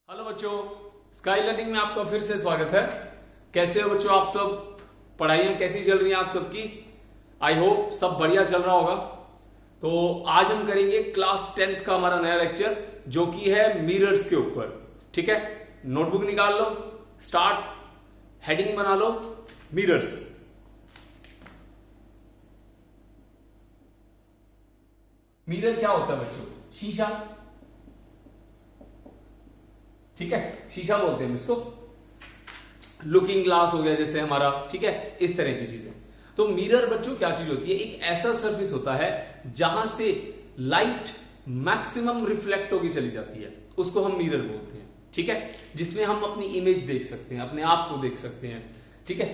Hello बच्चों, sky learning में आपका फिर से स्वागत है। कैसे हो बच्चों आप सब? पढ़ाइयाँ कैसी चल रही हैं आप सबकी? आई होप सब बढ़िया चल रहा होगा। तो आज हम करेंगे क्लास 10th का हमारा नया लेक्चर जो कि है मिरर्स के ऊपर। ठीक है, नोटबुक निकाल लो, स्टार्ट, हेडिंग बना लो, मिरर्स। मिरर क्या होता है बच्चों? शीशा। ठीक है, शीशा बोलते हैं इसको। लुकिंग ग्लास हो गया जैसे हमारा, ठीक है, इस तरह की चीजें। तो मिरर बच्चों क्या चीज होती है? एक ऐसा सरफेस होता है जहां से लाइट मैक्सिमम रिफ्लेक्ट होगी चली जाती है, उसको हम मिरर बोलते हैं। ठीक है, जिसमें हम अपनी इमेज देख सकते हैं, अपने आप को देख सकते हैं। ठीक है,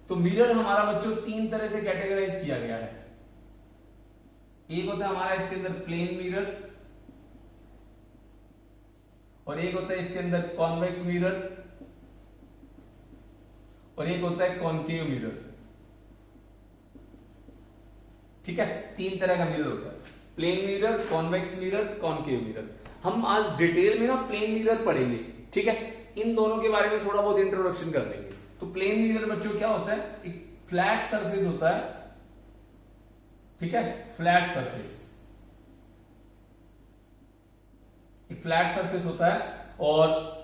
तो मिरर हमारा बच्चों तीन तरह से कैटेगराइज किया गया है। एक होता है हमारा इसके अंदर प्लेन मिरर, और एक होता है इसके अंदर कॉन्वेक्स मिरर, और एक होता है कॉनकेव मिरर। ठीक है, तीन तरह का मिरर होता है, plane mirror, convex mirror, concave mirror. हम आज डिटेल में ना प्लेन मिरर पढ़ेंगे। ठीक है, इन दोनों के बारे में थोड़ा बहुत इंट्रोडक्शन कर लेंगे। तो प्लेन मिरर बच्चों क्या होता है? एक फ्लैट सरफेस होता है। ठीक है, फ्लैट सरफेस, एक फ्लैट सरफेस होता है, और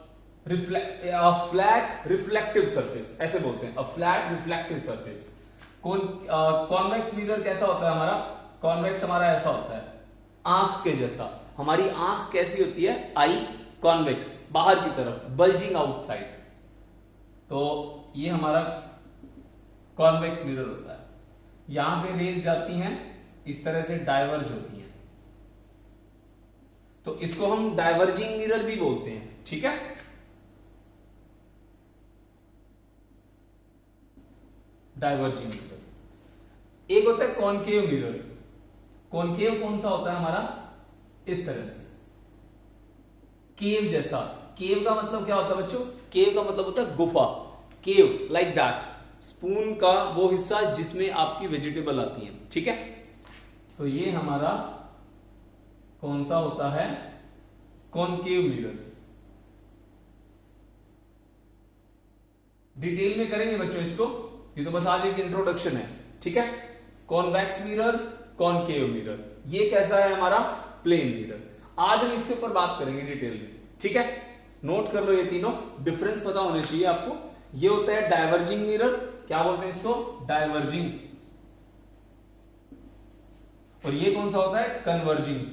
फ्लैट रिफ्लेक्टिव सरफेस ऐसे बोलते हैं, flat reflective surface. Convex mirror कैसा होता है हमारा? कॉन्वेक्स हमारा ऐसा होता है, आंख के जैसा। हमारी आंख कैसी होती है? आई कॉन्वेक्स, बाहर की तरफ, बल्जिंग आउटसाइड। तो ये हमारा कॉन्वेक्स मिरर होता है। यहां से रेज जाती हैं, इस तरह से डाइवर्ज होती हैं, तो इसको हम डाइवर्जिंग मिरर भी बोलते हैं। ठीक है, डाइवर्जिंग मिरर। एक होता है कॉनकेव मिरर। कॉनकेव कौन सा होता है हमारा? इस तरह से, केव जैसा। केव का मतलब क्या होता है बच्चों? केव का मतलब होता है गुफा। केव लाइक दैट, स्पून का वो हिस्सा जिसमें आपकी वेजिटेबल आती है। ठीक है, तो ये हमारा कौन सा होता है? Concave mirror. डिटेल में करेंगे बच्चों इसको, ये तो बस आज एक इंट्रोडक्शन है। ठीक है, कॉन्वेक्स मिरर, कॉनकेव मिरर, ये कैसा है हमारा? Plane mirror. आज हम इसके ऊपर बात करेंगे डिटेल में। ठीक है, नोट कर लो, ये तीनों डिफरेंस पता होने चाहिए आपको। ये होता है डाइवर्जिंग मिरर, क्या बोलते हैं इसको? डाइवर्जिंग। और ये कौन सा होता है? कन्वर्जिंग।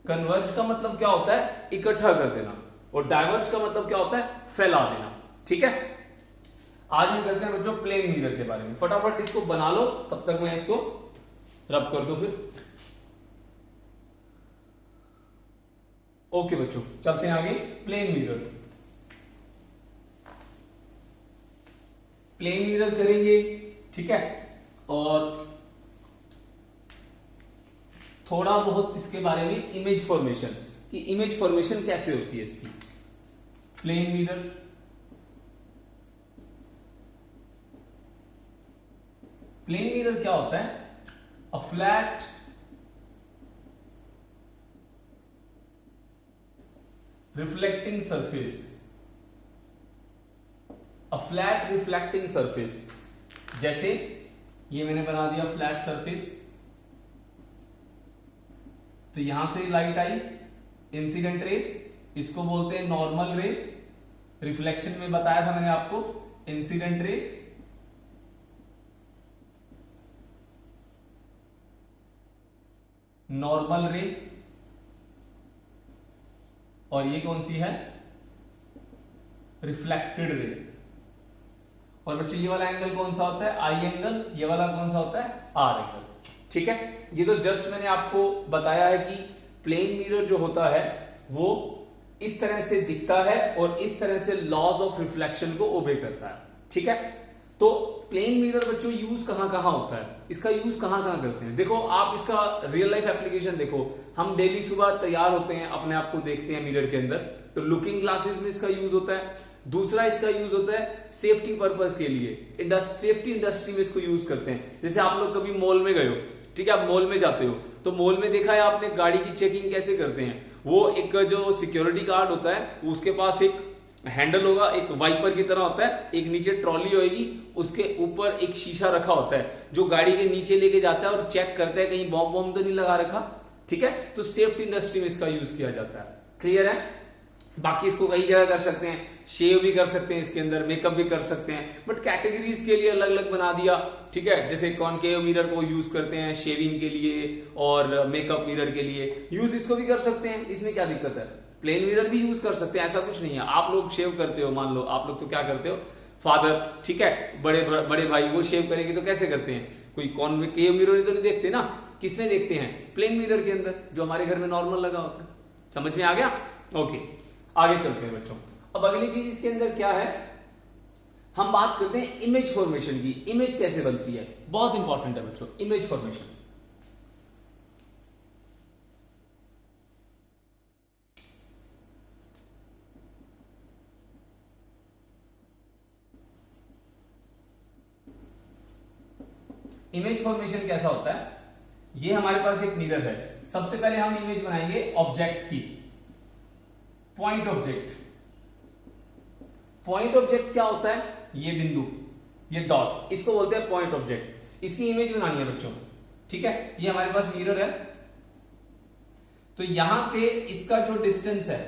कन्वर्ज का मतलब क्या होता है? इकट्ठा कर देना, और डाइवर्ज का मतलब क्या होता है? फैला देना। ठीक है, आज हम करते हैं बच्चों प्लेन मिरर के बारे में। फटाफट इसको बना लो, तब तक मैं इसको रब कर दूं फिर। ओके बच्चों, चलते हैं आगे। प्लेन मिरर, प्लेन मिरर करेंगे। ठीक है, और थोड़ा बहुत इसके बारे में इमेज फॉर्मेशन, कि इमेज फॉर्मेशन कैसे होती है इसकी। प्लेन मिरर, प्लेन मिरर क्या होता है? A flat reflecting surface, a flat reflecting surface. जैसे ये मैंने बना दिया फ्लैट सरफेस, तो यहां से लाइट आई, इंसिडेंट रे, इसको बोलते हैं नॉर्मल रे। रिफ्लेक्शन में बताया था मैंने आपको, इंसिडेंट रे, नॉर्मल रे, और ये कौन सी है? Reflected ray. और बच्चों ये वाला एंगल कौन सा होता है? आई एंगल। ये वाला कौन सा होता है? R angle. ठीक है, ये तो जस्ट मैंने आपको बताया है कि प्लेन मिरर जो होता है वो इस तरह से दिखता है और इस तरह से लॉज ऑफ रिफ्लेक्शन को ओबे करता है। ठीक है, तो प्लेन मिरर बच्चों यूज कहां कहां होता है? इसका यूज कहां कहां करते हैं? देखो आप इसका रियल लाइफ एप्लीकेशन देखो। हम डेली सुबह तैयार होते हैं, अपने आप को देखते हैं मिरर के अंदर, तो लुकिंग ग्लासेस में इसका यूज होता है। दूसरा इसका यूज होता है सेफ्टी पर्पस के लिए, सेफ्टी इंडस्ट्री में इसको यूज करते हैं। जैसे आप लोग कभी मॉल में गए हो, ठीक है, आप मॉल में जाते हो, तो मॉल में देखा है आपने गाड़ी की चेकिंग कैसे करते हैं? वो एक जो सिक्योरिटी गार्ड होता है उसके पास एक हैंडल होगा, एक वाइपर की तरह होता है, एक नीचे ट्रॉली होगी, उसके ऊपर एक शीशा रखा होता है जो गाड़ी के नीचे लेके जाता है और चेक करता है कहीं बॉम्ब बॉम्ब तो नहीं लगा रखा। ठीक है, तो सेफ्टी इंडस्ट्री में इसका यूज किया जाता है। क्लियर है? बाकी इसको कई जगह कर सकते हैं, शेव भी कर सकते हैं, इसके अंदर मेकअप भी कर सकते हैं, बट कैटेगरीज के लिए अलग अलग बना दिया। ठीक है, जैसे कॉनकेव मिरर को यूज करते हैं शेविंग के लिए और मेकअप मिरर के लिए यूज इसको भी कर सकते हैं, इसमें क्या दिक्कत है? प्लेन मिरर भी यूज कर सकते हैं, ऐसा कुछ नहीं है। आप लोग शेव करते हो, मान लो आप लोग तो क्या करते हो, फादर, ठीक है, बड़े भाई वो शेव करेंगे तो कैसे करते हैं? कोई कॉनकेव मिरर तो नहीं देखते ना, किसमें देखते हैं? प्लेन मिरर के अंदर, जो हमारे घर में नॉर्मल लगा होता है। समझ में आ गया? ओके, आगे चलते हैं बच्चों। अब अगली चीज इसके अंदर क्या है, हम बात करते हैं इमेज फॉर्मेशन की। इमेज कैसे बनती है, बहुत इंपॉर्टेंट है बच्चों, इमेज फॉर्मेशन। इमेज फॉर्मेशन कैसा होता है, ये हमारे पास एक मिरर है। सबसे पहले हम इमेज बनाएंगे ऑब्जेक्ट की, पॉइंट ऑब्जेक्ट। पॉइंट ऑब्जेक्ट क्या होता है? ये बिंदु, ये डॉट, इसको बोलते हैं पॉइंट ऑब्जेक्ट। इसकी इमेज बनानी है बच्चों। ठीक है, ये हमारे पास मिरर है, तो यहां से इसका जो डिस्टेंस है,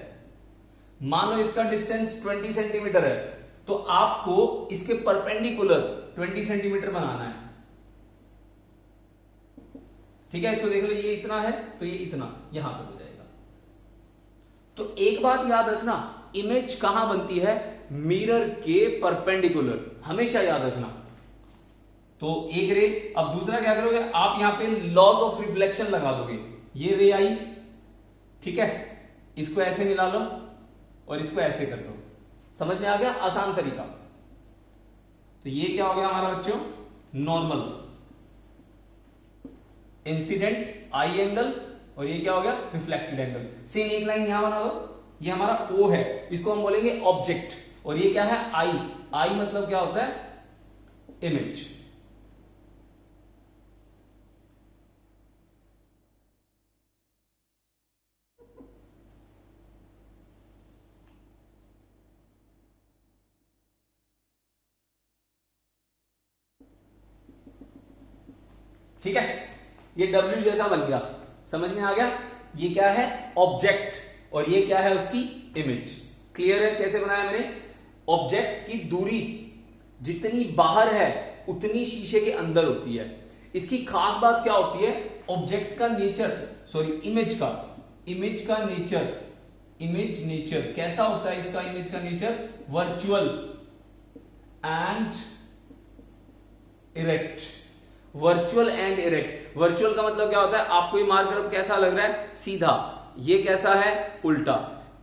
मान लो इसका डिस्टेंस 20 सेंटीमीटर है, तो आपको इसके परपेंडिकुलर 20 सेंटीमीटर बनाना है। ठीक है, इसको देख लो, ये इतना है तो ये इतना यहां तक हो जाएगा। तो एक बात याद रखना, इमेज कहां बनती है? मिरर के परपेंडिकुलर, हमेशा याद रखना। तो एक रे, अब दूसरा क्या करोगे आप, यहां पे लॉस ऑफ रिफ्लेक्शन लगा दोगे। ये रे आई, ठीक है, इसको ऐसे मिला लो और इसको ऐसे कर दो। समझ में आ गया? आसान तरीका। तो ये क्या हो गया हमारा बच्चों? नॉर्मल, इंसिडेंट आई एंगल, और ये क्या हो गया? Reflected angle. सेम एक लाइन यहां बना दो, ये हमारा O है, इसको हम बोलेंगे ऑब्जेक्ट, और ये क्या है? आई। आई मतलब क्या होता है? इमेज। ठीक है, ये W जैसा बन गया। समझ में आ गया? ये क्या है? ऑब्जेक्ट, और ये क्या है? उसकी इमेज। क्लियर है कैसे बनाया मैंने? ऑब्जेक्ट की दूरी जितनी बाहर है उतनी शीशे के अंदर होती है। इसकी खास बात क्या होती है? ऑब्जेक्ट का नेचर, सॉरी इमेज का नेचर, इमेज नेचर कैसा होता है? इसका इमेज का nature virtual and erect. Virtual and erect. Virtual का मतलब क्या होता है? आपको ये मार्कर कैसा लग रहा है? सीधा। ये कैसा है? उल्टा।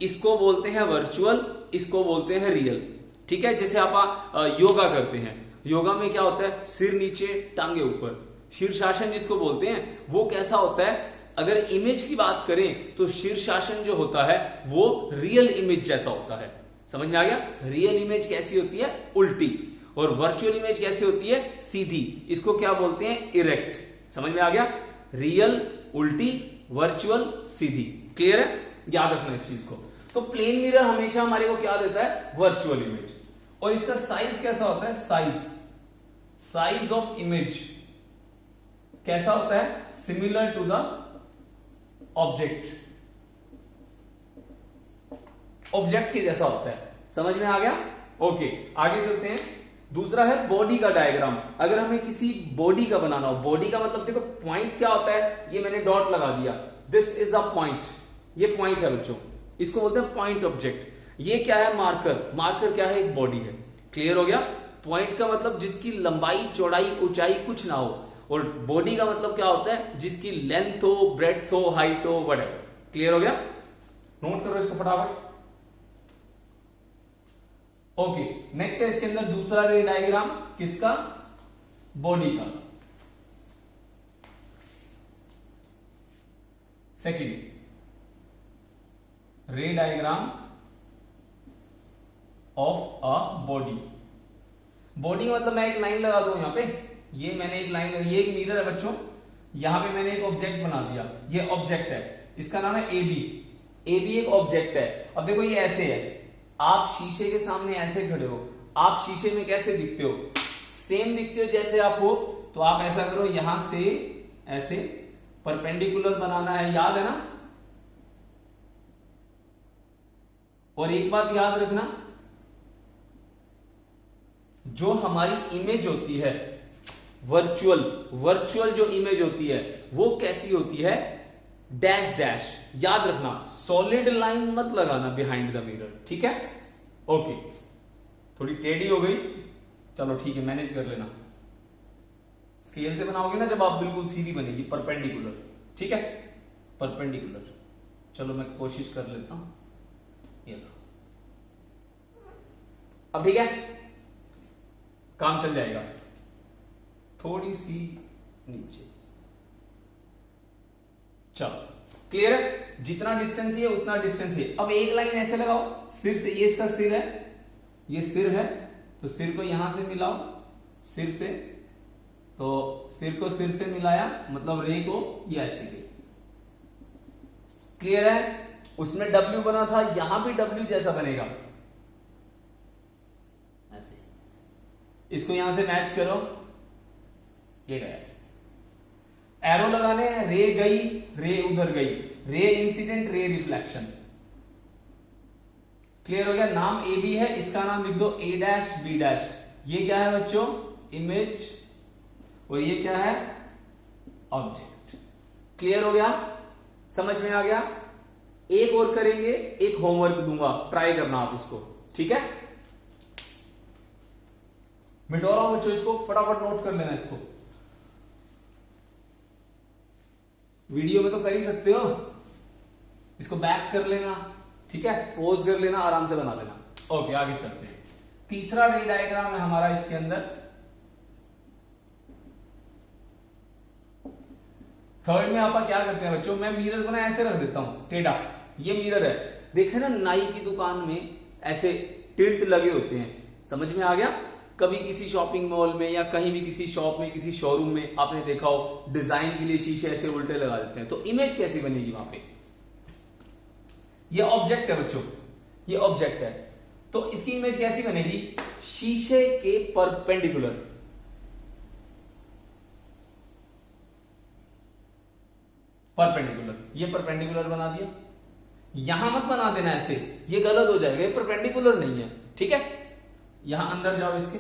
इसको बोलते हैं वर्चुअल, इसको बोलते हैं रियल। ठीक है, जैसे आप योगा करते हैं, योगा में क्या होता है? सिर नीचे, टांगे ऊपर, शीर्षासन जिसको बोलते हैं, वो कैसा होता है? अगर इमेज की बात करें तो शीर्षासन जो होता है वो रियल इमेज जैसा होता है। समझ में आ गया? रियल इमेज कैसी होती है? उल्टी। और वर्चुअल इमेज कैसी होती है? सीधी। इसको क्या बोलते हैं? इरेक्ट। समझ में आ गया? रियल उल्टी, वर्चुअल सीधी। क्लियर है? याद रखना इस चीज को। तो प्लेन मिरर हमेशा हमारे को क्या देता है? Virtual image. और इसका साइज कैसा होता है? साइज ऑफ इमेज कैसा होता है? Similar to the object, object के जैसा होता है। समझ में आ गया? ओके, आगे चलते हैं। दूसरा है बॉडी का डायग्राम। अगर हमें किसी बॉडी का बनाना हो, बॉडी का मतलब देखो पॉइंट क्या होता है? ये मैंने डॉट लगा दिया, दिस इज अ पॉइंट। ये पॉइंट है बच्चों, इसको बोलते हैं पॉइंट ऑब्जेक्ट। ये क्या है? मार्कर। मार्कर क्या है? एक बॉडी है। क्लियर हो गया? पॉइंट का मतलब जिसकी लंबाई, चौड़ाई, ऊंचाई कुछ ना हो, और बॉडी का मतलब क्या होता है? जिसकी लेंथ हो, ब्रेड्थ हो, हाइट हो, व्हाटएवर। क्लियर हो गया? नोट करो इसको फटाफट। ओके, नेक्स्ट है इसके अंदर दूसरा रे डायग्राम। किसका? बॉडी का। सेकेंड रे diagram of a body. Body मतलब मैं एक लाइन लगा दूं यहां पे, ये मैंने एक लाइन, ये एक मिरर है बच्चों, यहां पे मैंने एक ऑब्जेक्ट बना दिया। ये ऑब्जेक्ट है, इसका नाम है AB। ए भी एक ऑब्जेक्ट है। अब देखो ये ऐसे है, आप शीशे के सामने ऐसे खड़े हो, आप शीशे में कैसे दिखते हो? सेम दिखते हो जैसे आप हो। तो आप ऐसा करो, यहां से ऐसे परपेंडिकुलर बनाना है, याद है ना? और एक बात याद रखना, जो हमारी इमेज होती है वर्चुअल जो इमेज होती है वो कैसी होती है? Dash dash. याद रखना, सॉलिड लाइन मत लगाना बिहाइंड द मिरर, ठीक है? ओके, थोड़ी टेढ़ी हो गई, चलो ठीक है, मैनेज कर लेना। स्केल से बनाओगे ना जब आप, बिल्कुल सीधी बनेगी, परपेंडिकुलर, ठीक है? परपेंडिकुलर। चलो मैं कोशिश कर लेता हूं, ये लो, अब ठीक है, काम चल जाएगा। थोड़ी सी नीचे, चलो क्लियर है? जितना डिस्टेंस ये उतना डिस्टेंस ये। अब एक लाइन ऐसे लगाओ सिर से, ये इसका सिर है, ये सिर है, तो सिर को यहां से मिलाओ सिर से, तो सिर को सिर से मिलाया, मतलब रे को ये ऐसे गई। क्लियर है? उसमें डब्ल्यू बना था, यहां भी डब्ल्यू जैसा बनेगा, ऐसे। इसको यहां से मैच करो, ये गया ऐसे। एरो लगाने हैं, रे गई, रे उधर गई, रे इंसिडेंट, रे रिफ्लेक्शन। क्लियर हो गया? नाम ए बी है, इसका नाम लिख दो ए डैश बी डैश। ये क्या है बच्चों? इमेज, और ये क्या है? ऑब्जेक्ट। क्लियर हो गया? समझ में आ गया? एक और करेंगे, एक होमवर्क दूंगा, ट्राई करना आप इसको, ठीक है? मिटो रहा हूं बच्चों, इसको फटाफट नोट कर लेना इसको। वीडियो में तो कर ही सकते हो, इसको बैक कर लेना, ठीक है? पोज कर लेना, आराम से बना लेना। ओके, आगे चलते हैं। तीसरा रे डायग्राम है हमारा इसके अंदर। थर्ड में आपा क्या करते हैं बच्चों? मैं मिरर को ना ऐसे रख देता हूं टेढ़ा, ये मिरर है, देखे ना नाई की दुकान में ऐसे टिल्ट लगे होते हैं, समझ में आ गया? कभी किसी शॉपिंग मॉल में या कहीं भी किसी शॉप में, किसी शोरूम में आपने देखा हो, डिजाइन के लिए शीशे ऐसे उल्टे लगा देते हैं, तो इमेज कैसी बनेगी वहां पे? ये ऑब्जेक्ट है बच्चों, ये ऑब्जेक्ट है, तो इसकी इमेज कैसी बनेगी? शीशे के परपेंडिकुलर। परपेंडिकुलर, ये परपेंडिकुलर बना दिया। यहां मत बना देना ऐसे, ये गलत हो जाएगा, ये परपेंडिकुलर नहीं है, ठीक है? यहां अंदर जाओ इसके,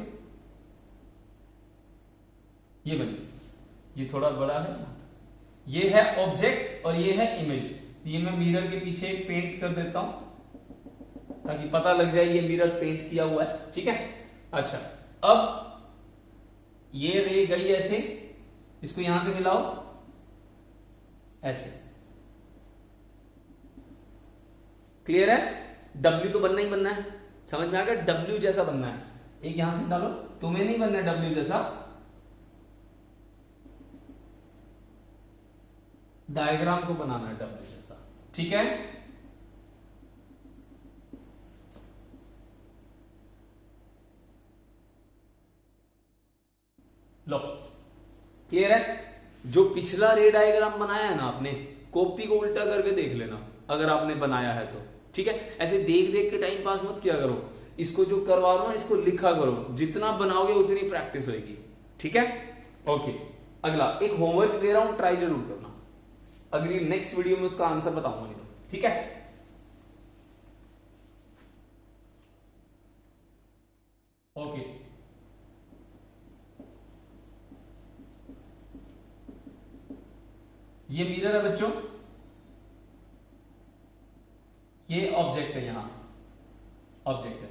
ये बनी, ये थोड़ा बड़ा है, ये है ऑब्जेक्ट और ये है इमेज। ये मैं मिरर के पीछे पेंट कर देता हूं ताकि पता लग जाए ये मिरर पेंट किया हुआ है, ठीक है? अच्छा, अब ये रे गई ऐसे, इसको यहां से मिलाओ ऐसे। क्लियर है? डब्ल्यू तो बनना ही बनना है, समझ में आ गया? डब्ल्यू जैसा बनना है। एक यहां से डालो, तुम्हें नहीं बनना है डब्ल्यू जैसा, डायग्राम को बनाना है डब्ल्यू जैसा, ठीक है? लो, क्लियर है? जो पिछला रे डायग्राम बनाया है ना आपने, कॉपी को उल्टा करके देख लेना अगर आपने बनाया है तो, ठीक है? ऐसे देख देख के टाइम पास मत किया करो, इसको जो करवा रहा हूं ना इसको लिखा करो, जितना बनाओगे उतनी प्रैक्टिस होगी, ठीक है? ओके, अगला एक होमवर्क दे रहा हूं, ट्राई जरूर करना, अगली नेक्स्ट वीडियो में उसका आंसर बताऊंगा नहीं, ठीक है? ओके, ये मिरर है बच्चों, ये ऑब्जेक्ट है, यहां ऑब्जेक्ट है,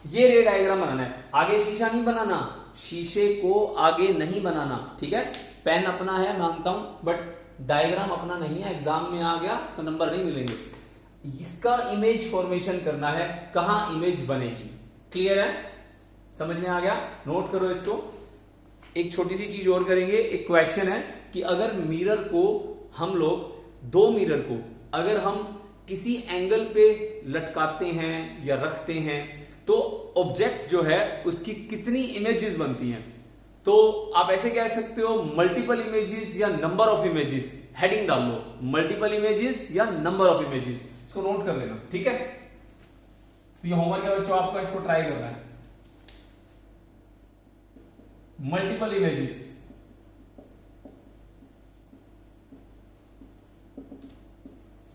ये रे डायग्राम बनाना है। आगे शीशा नहीं बनाना, शीशे को आगे नहीं बनाना, ठीक है? पेन अपना है मानता हूं, बट डायग्राम अपना नहीं है, एग्जाम में आ गया तो नंबर नहीं मिलेंगे। इसका इमेज फॉर्मेशन करना है, कहां इमेज बनेगी। क्लियर है? समझ में आ गया? नोट करो इसको। एक छोटी सी चीज और करेंगे, एक क्वेश्चन है कि अगर मिरर को हम लोग, दो मिरर को अगर हम किसी एंगल पे लटकाते हैं या रखते हैं तो ऑब्जेक्ट जो है उसकी कितनी इमेजेस बनती हैं? तो आप ऐसे कह सकते हो मल्टीपल इमेजेस या नंबर ऑफ इमेजेस। हेडिंग डाल लो, मल्टीपल इमेजेस या नंबर ऑफ इमेजेस। इसको नोट कर लेना, ठीक है। तो ये होमवर्क है बच्चों, आपका इसको ट्राई करना है। मल्टीपल इमेजेस,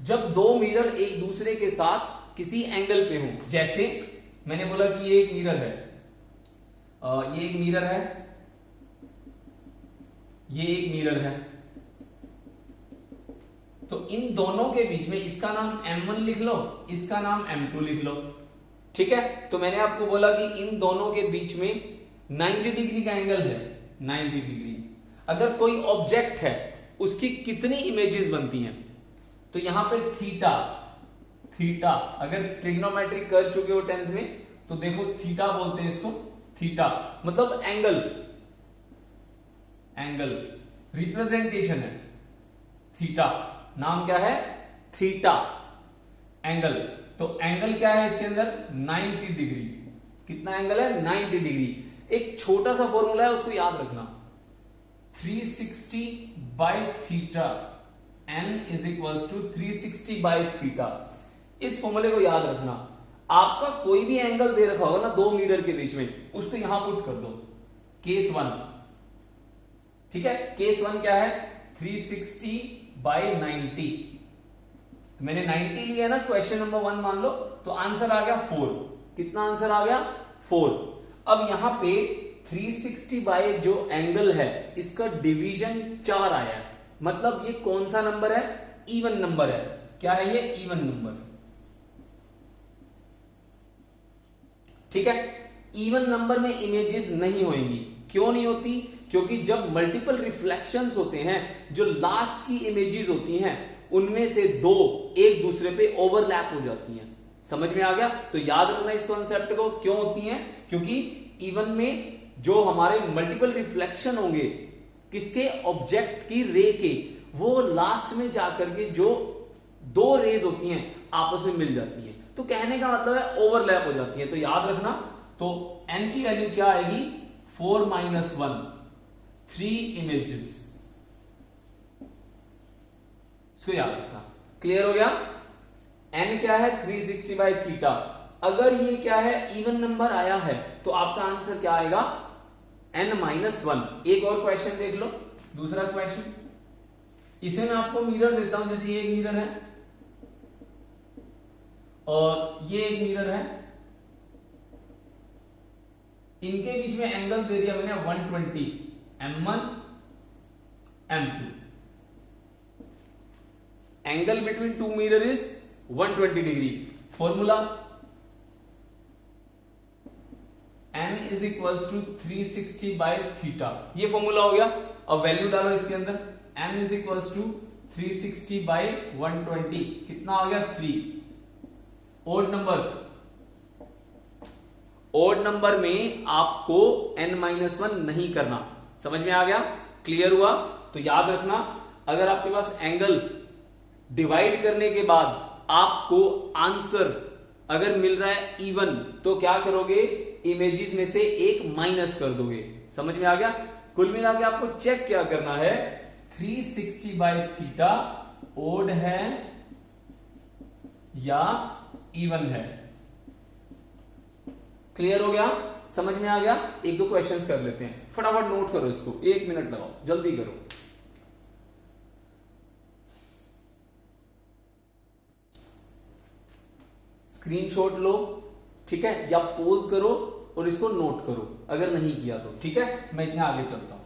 जब दो मिरर एक दूसरे के साथ किसी एंगल पे हो, जैसे मैंने बोला कि ये एक मिरर है, ये एक मिरर है, ये एक मिरर है, तो इन दोनों के बीच में इसका नाम M1 लिख लो, इसका नाम M2 लिख लो, ठीक है। तो मैंने आपको बोला कि इन दोनों के बीच में 90 डिग्री का एंगल है, 90 डिग्री। अगर कोई ऑब्जेक्ट है उसकी कितनी इमेजेस बनती हैं, तो यहां पे थीटा, थीटा अगर ट्रिग्नोमेट्री कर चुके हो 10th में तो देखो थीटा बोलते हैं इसको, थीटा मतलब एंगल, एंगल रिप्रेजेंटेशन है थीटा, नाम क्या है थीटा, एंगल। तो एंगल क्या है इसके अंदर 90 डिग्री, कितना एंगल है 90 डिग्री। एक छोटा सा फॉर्मूला है उसको याद रखना, 360 by theta, n is equals to 360 by theta. इस फॉर्मूले को याद रखना। आपका कोई भी एंगल दे रखा होगा ना दो मिरर के बीच में, उसको यहां पुट कर दो, केस 1, ठीक है। केस 1 क्या है 360 बाय 90, तो मैंने 90 लिया ना, क्वेश्चन नंबर 1 मान लो, तो आंसर आ गया 4। कितना आंसर आ गया 4। अब यहां पे 360 बाय जो एंगल है इसका डिवीजन 4 आया है, मतलब ये कौन सा नंबर है इवन नंबर है। क्या है ये इवन नंबर, ठीक है। इवन नंबर में इमेजेस नहीं होंगी, क्यों नहीं होती, क्योंकि जब मल्टीपल रिफ्लेक्शंस होते हैं, जो लास्ट की इमेजेस होती हैं उनमें से दो एक दूसरे पे ओवरलैप हो जाती हैं। समझ में आ गया। तो याद रखना इस कॉन्सेप्ट को, क्यों होती हैं, क्योंकि इवन में जो हमारे मल्टीपल रिफ्लेक्शन होंगे किसके ऑब्जेक्ट की रे के, वो लास्ट में जाकर के जो दो रेज होती हैं आपस में मिल जाती हैं। तो कहने का मतलब है ओवरलैप हो जाती है। तो याद रखना, तो n की वैल्यू क्या आएगी 4 - 1, 3 इमेजेस, इसको याद रखना। क्लियर हो गया। n क्या है 360 बाय थीटा। अगर ये क्या है इवन नंबर आया है तो आपका आंसर क्या आएगा n - 1। एक और क्वेश्चन देख लो, दूसरा क्वेश्चन। इसे मैं आपको मिरर देता हूं, जैसे ये एक मिरर है और ये एक मिरर है, इनके बीच में एंगल दे दिया मैंने 120, M1 M2। Angle between two mirror is 120 degree. Formula n is equals to 360 by theta, ये फॉर्मूला हो गया। अब वैल्यू डालो इसके अंदर, n is equals to 360 by 120, कितना आ गया 3। ओड नंबर, ओड नंबर में आपको n - 1 नहीं करना। समझ में आ गया, क्लियर हुआ। तो याद रखना, अगर आपके पास एंगल डिवाइड करने के बाद आपको आंसर अगर मिल रहा है इवन, तो क्या करोगे इमेजेस में से एक माइनस कर दोगे। समझ में आ गया। कुल मिला के आपको चेक क्या करना है, 360 बाय थीटा ओड है या इवन है। क्लियर हो गया, समझ में आ गया। एक दो क्वेश्चंस कर लेते हैं, फटाफट नोट करो इसको, 1 मिनट लगाओ, जल्दी करो। स्क्रीनशॉट लो, ठीक है, या पोज करो और इसको नोट करो अगर नहीं किया तो, ठीक है। मैं इतना आगे चलता हूं।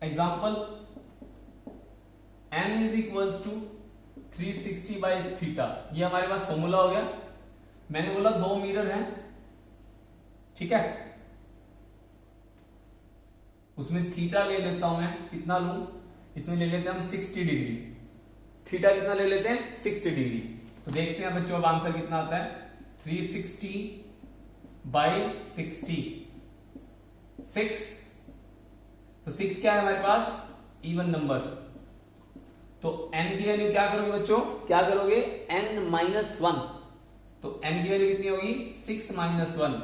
Example, n is equals to 360 by theta, ये हमारे पास फॉर्मूला हो गया। मैंने बोला दो मिरर हैं, ठीक है, उसमें थीटा ले लेता हूं मैं, कितना लूं, इसमें ले लेते हैं हम 60 डिग्री। थीटा कितना ले लेते हैं 60 डिग्री। तो देखते हैं बच्चों अब आंसर कितना आता है, 360 बाय 60, 6। तो 6 क्या है हमारे पास इवन नंबर। तो n की वैल्यू क्या करोगे बच्चों, क्या करोगे n - 1। तो n की वैल्यू कितनी होगी 6 - 1,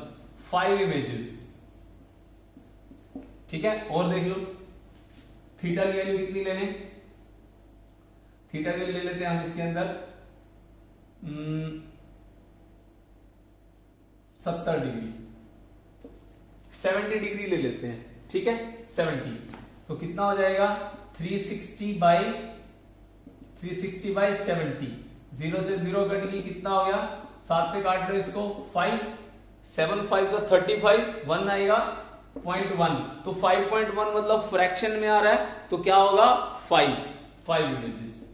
5 इमेजेस। ठीक है, और देख लो थीटा की वैल्यू कितनी लेने, थीटा की वैल्यू ले लेते हैं हम इसके अंदर 70 डिग्री, 70 डिग्री ले लेते हैं, ठीक है 70, तो कितना हो जाएगा 360 बाई 70, 0 से 0 कट गई, कितना हो गया 7 से काट लो इसको 5, 7 5 तो 35, 1 आएगा 0.1, तो 5.1 मतलब फ्रैक्शन में आ रहा है, तो क्या होगा 5 इमेजेस।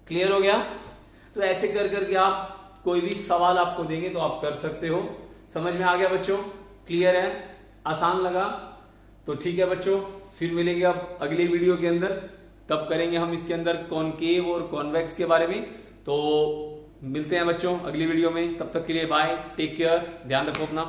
क्लियर हो गया? तो ऐसे कर करके आप कोई भी सवाल आपको देंगे तो आप कर सकते हो। समझ में आ गया बच्चों? क्लियर है? आसान लगा? तो ठीक है बच्चों, फिर मिलेंगे अब अगली वीडियो के अंदर, तब करेंगे हम इसके अंदर कॉनकेव और कॉन्वेक्स के बारे में। तो मिलते हैं बच्चों अगली वीडियो में, तब तक के लिए बाय, टेक केयर, ध्यान रखो अपना।